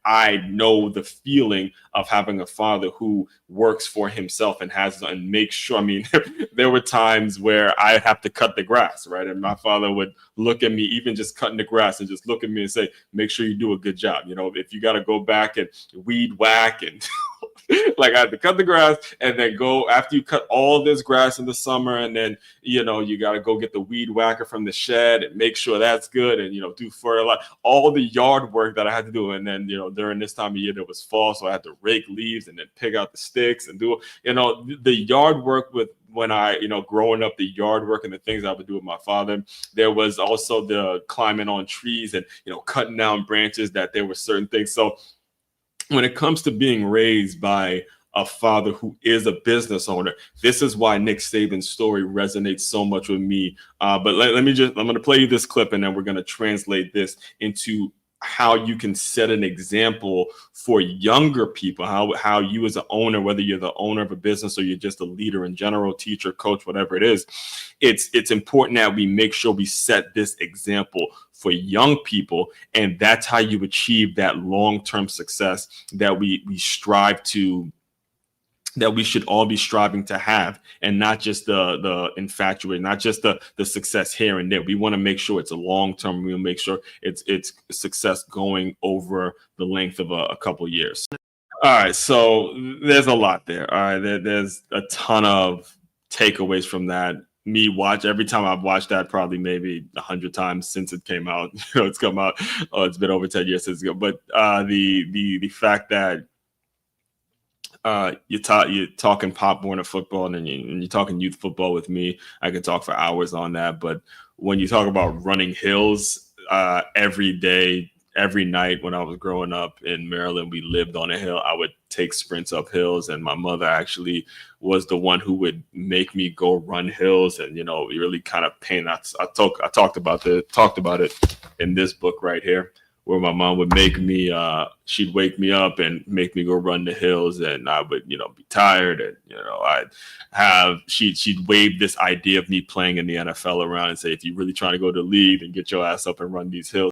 I know the feeling of having a father who works for himself and makes sure. I mean, there were times where I have to cut the grass, right? And my father would look at me, even just cutting the grass, and just look at me and say, make sure you do a good job. If you got to go back and weed whack and like I had to cut the grass and then go after you cut all this grass in the summer, and then you got to go get the weed whacker from the shed and make sure that's good, and do fertilizer, all the yard work that I had to do. And then during this time of year there was fall, so I had to rake leaves and then pick out the sticks and do the yard work. With when I growing up, the yard work and the things I would do with my father, there was also the climbing on trees and cutting down branches, that there were certain things. So when it comes to being raised by a father who is a business owner, this is why Nick Saban's story resonates so much with me. But I'm going to play you this clip, and then we're going to translate this into how you can set an example for younger people, how you as an owner, whether you're the owner of a business or you're just a leader in general, teacher, coach, whatever it is, it's important that we make sure we set this example for young people. And that's how you achieve that long-term success that we strive to, that we should all be striving to have, and not just the infatuated, not just the success here and there. We want to make sure it's a long term. We want to make sure it's success going over the length of a couple of years. All right, so there's a lot there. All right, there's a ton of takeaways from that. Every time I've watched that, probably maybe 100 times since it came out. It's come out. Oh, it's been over 10 years since ago. But the fact that you're talking Pop Warner football, and then you're talking youth football with me, I could talk for hours on that. But when you talk about running hills, every day, every night when I was growing up in Maryland, we lived on a hill. I would take sprints up hills, and my mother actually was the one who would make me go run hills, and really kind of pain. I talked about it in this book right here, where my mom would make me, she'd wake me up and make me go run the hills, and I would, be tired, and she'd wave this idea of me playing in the NFL around and say, if you're really trying to go to the league, then get your ass up and run these hills.